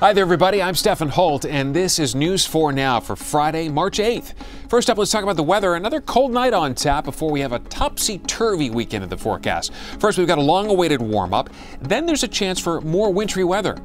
Hi there, everybody. I'm Stefan Holt, and this is News 4 Now for Friday, March 8th. First up, let's talk about the weather. Another cold night on tap before we have a topsy-turvy weekend in the forecast. First, we've got a long-awaited warm-up. Then there's a chance for more wintry weather.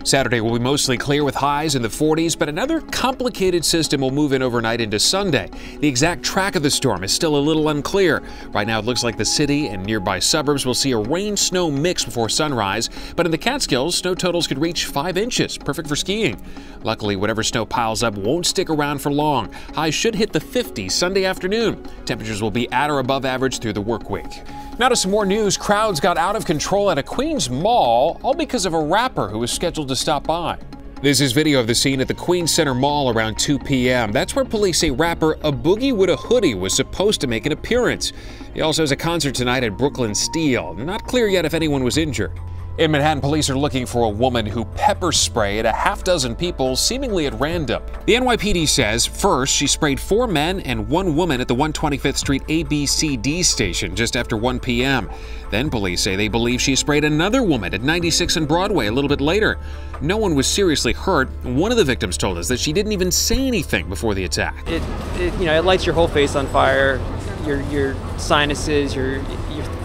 Saturday will be mostly clear with highs in the 40s, but another complicated system will move in overnight into Sunday. The exact track of the storm is still a little unclear. Right now, it looks like the city and nearby suburbs will see a rain-snow mix before sunrise, but in the Catskills, snow totals could reach 5 inches, perfect for skiing. Luckily, whatever snow piles up won't stick around for long. Highs should hit the 50s Sunday afternoon. Temperatures will be at or above average through the work week. Now to some more news. Crowds got out of control at a Queens mall, all because of a rapper who was scheduled to stop by. This is video of the scene at the Queens Center Mall around 2 p.m. That's where police say rapper A Boogie With a Hoodie was supposed to make an appearance. He also has a concert tonight at Brooklyn Steel. Not clear yet if anyone was injured. In Manhattan, police are looking for a woman who pepper sprayed a half dozen people, seemingly at random. The NYPD says, first, she sprayed 4 men and 1 woman at the 125th Street ABCD station just after 1 p.m. Then police say they believe she sprayed another woman at 96 and Broadway a little bit later. No one was seriously hurt. One of the victims told us that she didn't even say anything before the attack. It lights your whole face on fire. Your sinuses, your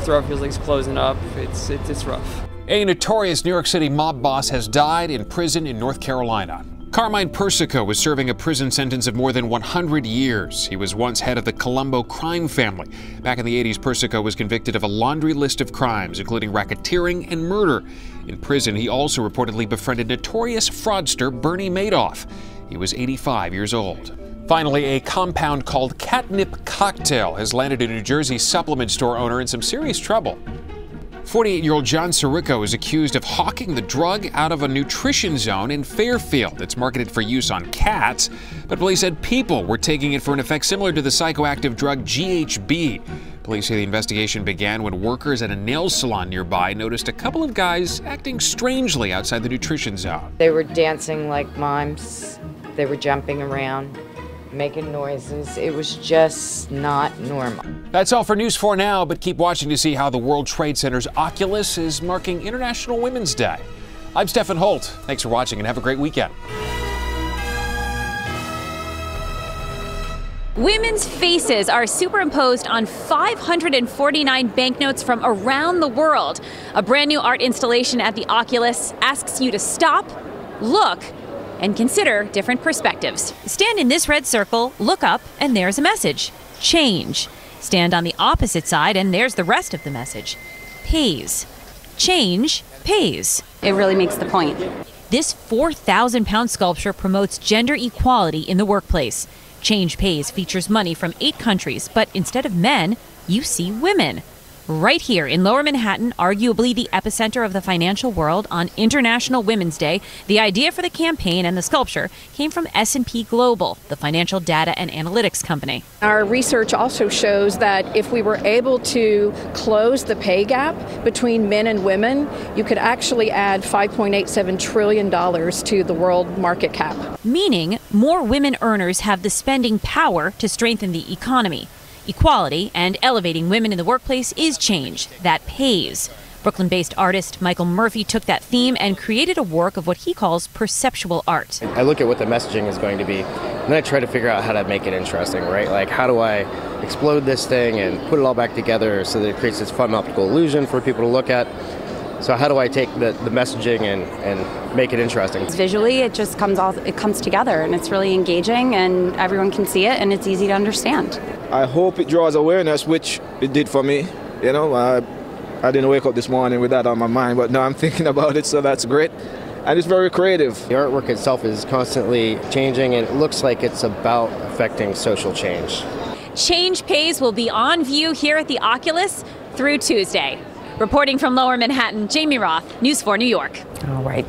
throat feels like it's closing up. It's rough. A notorious New York City mob boss has died in prison in North Carolina. Carmine Persico was serving a prison sentence of more than 100 years. He was once head of the Colombo crime family. Back in the 80s, Persico was convicted of a laundry list of crimes, including racketeering and murder. In prison, he also reportedly befriended notorious fraudster Bernie Madoff. He was 85 years old. Finally, a compound called catnip cocktail has landed a New Jersey supplement store owner in some serious trouble. 48-year-old John Sirico is accused of hawking the drug out of a nutrition zone in Fairfield. It's marketed for use on cats, but police said people were taking it for an effect similar to the psychoactive drug GHB. Police say the investigation began when workers at a nail salon nearby noticed a couple of guys acting strangely outside the nutrition zone. They were dancing like mimes. They were jumping around, making noises. It was just not normal. That's all for News 4 Now, but keep watching to see how the World Trade Center's Oculus is marking International Women's Day. I'm Stefan Holt. Thanks for watching and have a great weekend. Women's faces are superimposed on 549 banknotes from around the world. A brand new art installation at the Oculus asks you to stop, look, and consider different perspectives. Stand in this red circle, look up, and there's a message. Change. Stand on the opposite side, and there's the rest of the message. Pays. Change pays. It really makes the point. This 4,000-pound sculpture promotes gender equality in the workplace. Change Pays features money from 8 countries, but instead of men, you see women. Right here in Lower Manhattan, arguably the epicenter of the financial world, on International Women's Day, the idea for the campaign and the sculpture came from S&P Global, the financial data and analytics company. Our research also shows that if we were able to close the pay gap between men and women, you could actually add $5.87 trillion to the world market cap. Meaning, more women earners have the spending power to strengthen the economy. Equality and elevating women in the workplace is change that pays. Brooklyn-based artist Michael Murphy took that theme and created a work of what he calls perceptual art. I look at what the messaging is going to be, and then I try to figure out how to make it interesting, right? Like, how do I explode this thing and put it all back together so that it creates this fun optical illusion for people to look at? So how do I take the messaging and make it interesting? Visually, it just comes together, and it's really engaging, and everyone can see it, and it's easy to understand. I hope it draws awareness, which it did for me. You know, I didn't wake up this morning with that on my mind, but now I'm thinking about it, so that's great. And it's very creative. The artwork itself is constantly changing, and it looks like it's about affecting social change. Change Pays will be on view here at the Oculus through Tuesday. Reporting from Lower Manhattan, Jamie Roth, News 4 New York. All right.